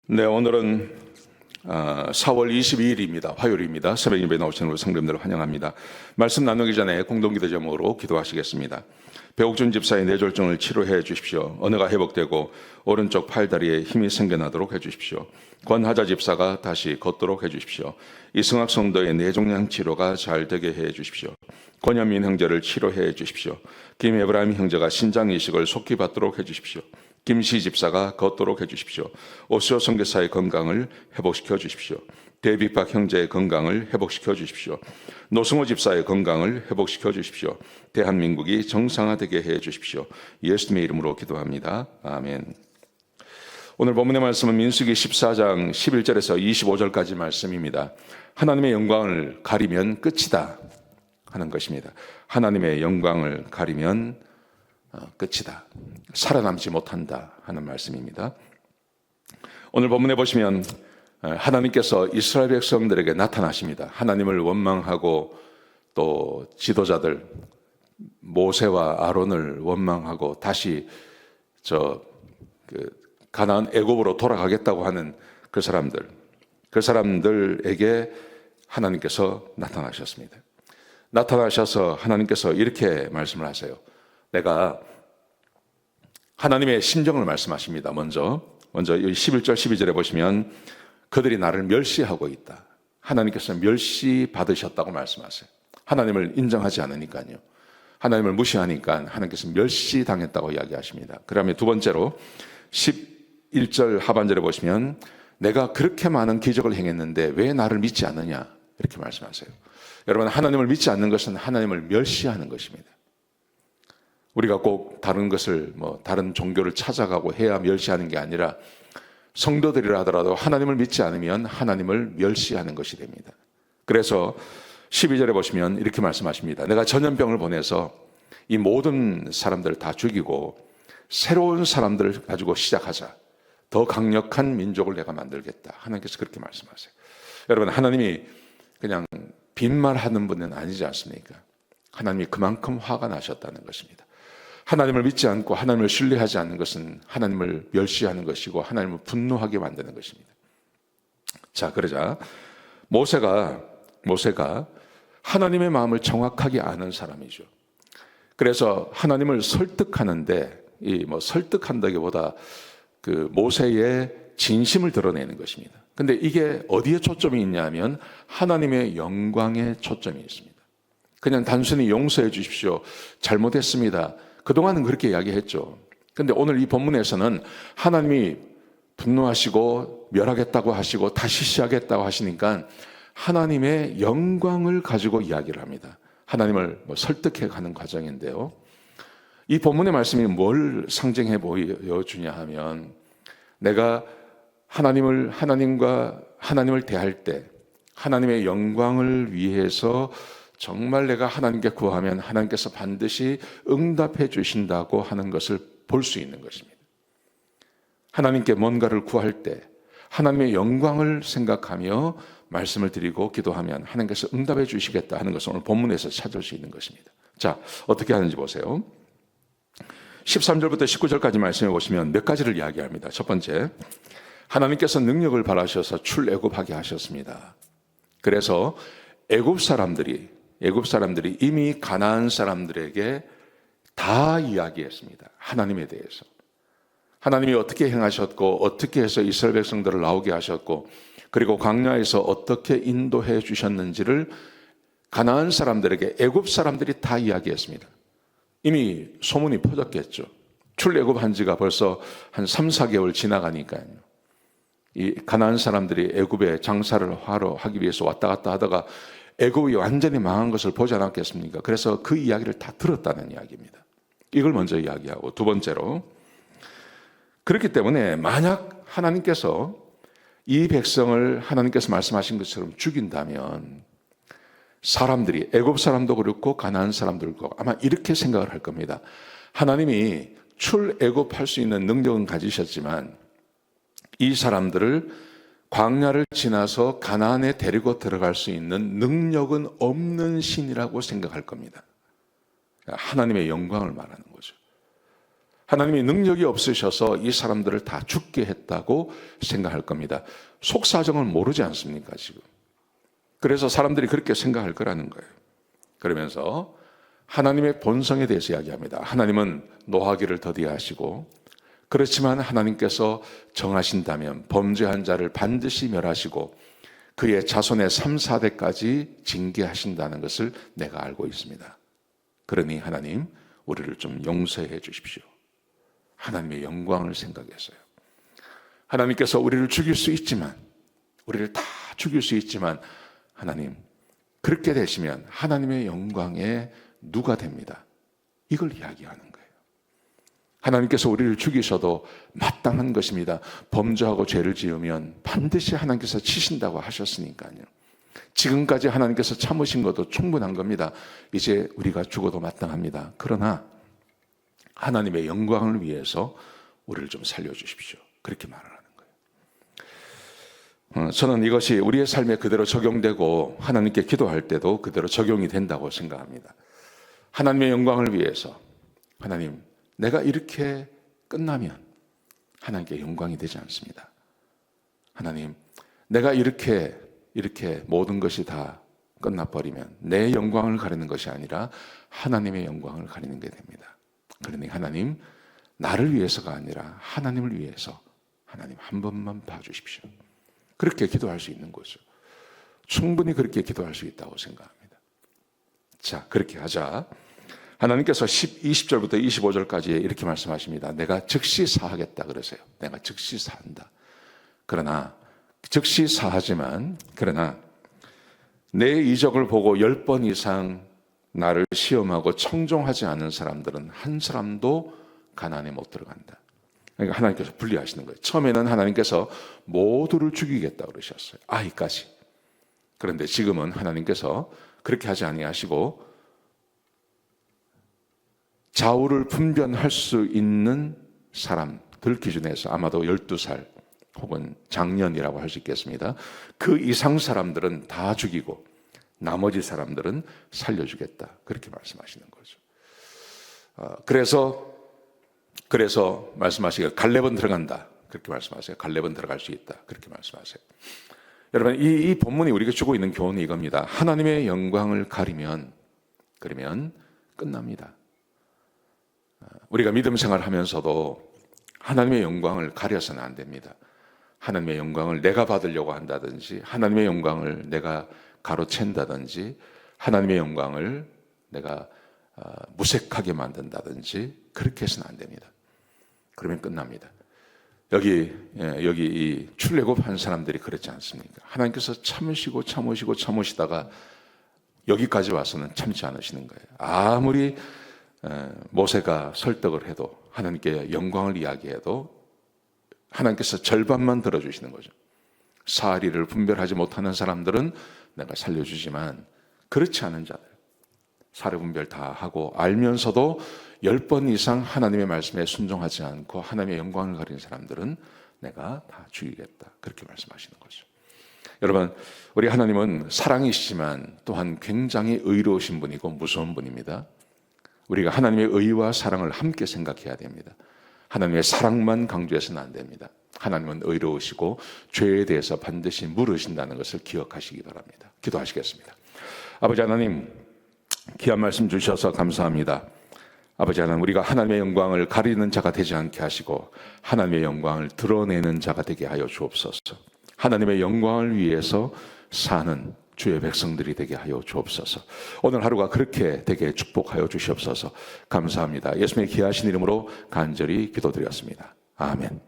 네, 오늘은 4월 22일입니다. 화요일입니다. 새벽 예배 나오시는 우리 성도님들을 환영합니다. 말씀 나누기 전에 공동기도 제목으로 기도하시겠습니다. 배옥준 집사의 뇌졸중을 치료해 주십시오. 언어가 회복되고 오른쪽 팔다리에 힘이 생겨나도록 해 주십시오. 권하자 집사가 다시 걷도록 해 주십시오. 이승학 성도의 뇌종양 치료가 잘 되게 해 주십시오. 권현민 형제를 치료해 주십시오. 김에브라임 형제가 신장 이식을 속히 받도록 해 주십시오. 김시 집사가 걷도록 해주십시오. 오시오 선교사의 건강을 회복시켜 주십시오. 대비박 형제의 건강을 회복시켜 주십시오. 노승호 집사의 건강을 회복시켜 주십시오. 대한민국이 정상화되게 해 주십시오. 예수님의 이름으로 기도합니다. 아멘. 오늘 본문의 말씀은 민수기 14장 11절에서 25절까지 말씀입니다. 하나님의 영광을 가리면 끝이다 하는 것입니다. 하나님의 영광을 가리면 끝이다. 살아남지 못한다 하는 말씀입니다. 오늘 본문에 보시면 하나님께서 이스라엘 백성들에게 나타나십니다. 하나님을 원망하고 또 지도자들 모세와 아론을 원망하고 다시 가나안 애굽으로 돌아가겠다고 하는 그 사람들에게 하나님께서 나타나셨습니다. 나타나셔서 하나님께서 이렇게 말씀을 하세요. 내가 하나님의 심정을 말씀하십니다. 먼저 11절 12절에 보시면 그들이 나를 멸시하고 있다. 하나님께서 멸시받으셨다고 말씀하세요. 하나님을 인정하지 않으니까요. 하나님을 무시하니까 하나님께서 멸시당했다고 이야기하십니다. 그 다음에 두 번째로 11절 하반절에 보시면 내가 그렇게 많은 기적을 행했는데 왜 나를 믿지 않느냐 이렇게 말씀하세요. 여러분, 하나님을 믿지 않는 것은 하나님을 멸시하는 것입니다. 우리가 꼭 다른 것을 다른 종교를 찾아가고 해야 멸시하는 게 아니라 성도들이라 하더라도 하나님을 믿지 않으면 하나님을 멸시하는 것이 됩니다. 그래서 12절에 보시면 이렇게 말씀하십니다. 내가 전염병을 보내서 이 모든 사람들을 다 죽이고 새로운 사람들을 가지고 시작하자. 더 강력한 민족을 내가 만들겠다. 하나님께서 그렇게 말씀하세요. 여러분, 하나님이 그냥 빈말하는 분은 아니지 않습니까? 하나님이 그만큼 화가 나셨다는 것입니다. 하나님을 믿지 않고 하나님을 신뢰하지 않는 것은 하나님을 멸시하는 것이고 하나님을 분노하게 만드는 것입니다. 자, 그러자 모세가 하나님의 마음을 정확하게 아는 사람이죠. 그래서 하나님을 설득하는데 설득한다기보다 그 모세의 진심을 드러내는 것입니다. 근데 이게 어디에 초점이 있냐면 하나님의 영광에 초점이 있습니다. 그냥 단순히 용서해 주십시오. 잘못했습니다. 그동안은 그렇게 이야기했죠. 근데 오늘 이 본문에서는 하나님이 분노하시고 멸하겠다고 하시고 다시 시작하겠다고 하시니까 하나님의 영광을 가지고 이야기를 합니다. 하나님을 설득해 가는 과정인데요. 이 본문의 말씀이 뭘 상징해 보여주냐 하면 내가 하나님을 대할 때 하나님의 영광을 위해서 정말 내가 하나님께 구하면 하나님께서 반드시 응답해 주신다고 하는 것을 볼 수 있는 것입니다. 하나님께 뭔가를 구할 때 하나님의 영광을 생각하며 말씀을 드리고 기도하면 하나님께서 응답해 주시겠다 하는 것을 오늘 본문에서 찾을 수 있는 것입니다. 자, 어떻게 하는지 보세요. 13절부터 19절까지 말씀해 보시면 몇 가지를 이야기합니다. 첫 번째, 하나님께서 능력을 발하셔서 출애굽하게 하셨습니다. 그래서 애굽 사람들이 이미 가나안 사람들에게 다 이야기했습니다. 하나님에 대해서. 하나님이 어떻게 행하셨고 어떻게 해서 이스라엘 백성들을 나오게 하셨고 그리고 광야에서 어떻게 인도해 주셨는지를 가나안 사람들에게 애굽 사람들이 다 이야기했습니다. 이미 소문이 퍼졌겠죠. 출애굽한 지가 벌써 한 3, 4개월 지나가니까요. 이 가나안 사람들이 애굽에 장사를 하기 위해서 왔다 갔다 하다가 애굽이 완전히 망한 것을 보지 않았겠습니까? 그래서 그 이야기를 다 들었다는 이야기입니다. 이걸 먼저 이야기하고 두 번째로 그렇기 때문에 만약 하나님께서 이 백성을 하나님께서 말씀하신 것처럼 죽인다면 사람들이 애굽 사람도 그렇고 가나안 사람들도 그렇고 아마 이렇게 생각을 할 겁니다. 하나님이 출애굽할 수 있는 능력은 가지셨지만 이 사람들을 광야를 지나서 가나안에 데리고 들어갈 수 있는 능력은 없는 신이라고 생각할 겁니다. 하나님의 영광을 말하는 거죠. 하나님이 능력이 없으셔서 이 사람들을 다 죽게 했다고 생각할 겁니다. 속사정을 모르지 않습니까, 지금? 그래서 사람들이 그렇게 생각할 거라는 거예요. 그러면서 하나님의 본성에 대해서 이야기합니다. 하나님은 노하기를 더디하시고, 그렇지만 하나님께서 정하신다면 범죄한 자를 반드시 멸하시고 그의 자손의 3, 4대까지 징계하신다는 것을 내가 알고 있습니다. 그러니 하나님, 우리를 좀 용서해 주십시오. 하나님의 영광을 생각해서요. 하나님께서 우리를 죽일 수 있지만, 우리를 다 죽일 수 있지만, 하나님, 그렇게 되시면 하나님의 영광에 누가 됩니다. 이걸 이야기하는 거예요. 하나님께서 우리를 죽이셔도 마땅한 것입니다. 범죄하고 죄를 지으면 반드시 하나님께서 치신다고 하셨으니까요. 지금까지 하나님께서 참으신 것도 충분한 겁니다. 이제 우리가 죽어도 마땅합니다. 그러나 하나님의 영광을 위해서 우리를 좀 살려주십시오. 그렇게 말을 하는 거예요. 저는 이것이 우리의 삶에 그대로 적용되고 하나님께 기도할 때도 그대로 적용이 된다고 생각합니다. 하나님의 영광을 위해서, 하나님, 내가 이렇게 끝나면 하나님께 영광이 되지 않습니다. 하나님, 내가 이렇게 모든 것이 다 끝나버리면 내 영광을 가리는 것이 아니라 하나님의 영광을 가리는 게 됩니다. 그러니 하나님, 나를 위해서가 아니라 하나님을 위해서 하나님 한 번만 봐주십시오. 그렇게 기도할 수 있는 거죠. 충분히 그렇게 기도할 수 있다고 생각합니다. 자, 그렇게 하자. 하나님께서 20절부터 25절까지 이렇게 말씀하십니다. 내가 즉시 사하겠다 그러세요. 내가 즉시 사한다. 그러나 즉시 사하지만, 그러나 내 이적을 보고 10번 이상 나를 시험하고 청종하지 않은 사람들은 한 사람도 가나안에 못 들어간다. 그러니까 하나님께서 분리하시는 거예요. 처음에는 하나님께서 모두를 죽이겠다 그러셨어요. 아이까지. 그런데 지금은 하나님께서 그렇게 하지 아니하시고 좌우를 분별할 수 있는 사람들 기준에서 아마도 12살 혹은 장년이라고 할 수 있겠습니다. 그 이상 사람들은 다 죽이고 나머지 사람들은 살려주겠다. 그렇게 말씀하시는 거죠. 그래서 말씀하시기를 갈렙은 들어간다. 그렇게 말씀하세요. 갈렙은 들어갈 수 있다. 그렇게 말씀하세요. 여러분, 이 본문이 우리가 주고 있는 교훈이 이겁니다. 하나님의 영광을 가리면, 그러면 끝납니다. 우리가 믿음 생활을 하면서도 하나님의 영광을 가려서는 안 됩니다. 하나님의 영광을 내가 받으려고 한다든지, 하나님의 영광을 내가 가로챈다든지, 하나님의 영광을 내가 무색하게 만든다든지, 그렇게 해서는 안 됩니다. 그러면 끝납니다. 여기 이 출애굽한 사람들이 그렇지 않습니까? 하나님께서 참으시다가 여기까지 와서는 참지 않으시는 거예요. 아무리 모세가 설득을 해도, 하나님께 영광을 이야기해도 하나님께서 절반만 들어주시는 거죠. 사리를 분별하지 못하는 사람들은 내가 살려주지만, 그렇지 않은 자들, 사리 분별 다 하고 알면서도 10번 이상 하나님의 말씀에 순종하지 않고 하나님의 영광을 가리는 사람들은 내가 다 죽이겠다. 그렇게 말씀하시는 거죠. 여러분, 우리 하나님은 사랑이시지만 또한 굉장히 의로우신 분이고 무서운 분입니다. 우리가 하나님의 의와 사랑을 함께 생각해야 됩니다. 하나님의 사랑만 강조해서는 안 됩니다. 하나님은 의로우시고 죄에 대해서 반드시 물으신다는 것을 기억하시기 바랍니다. 기도하시겠습니다. 아버지 하나님, 귀한 말씀 주셔서 감사합니다. 아버지 하나님, 우리가 하나님의 영광을 가리는 자가 되지 않게 하시고 하나님의 영광을 드러내는 자가 되게 하여 주옵소서. 하나님의 영광을 위해서 사는 주의 백성들이 되게 하여 주옵소서. 오늘 하루가 그렇게 되게 축복하여 주시옵소서. 감사합니다. 예수님의 귀하신 이름으로 간절히 기도드렸습니다. 아멘.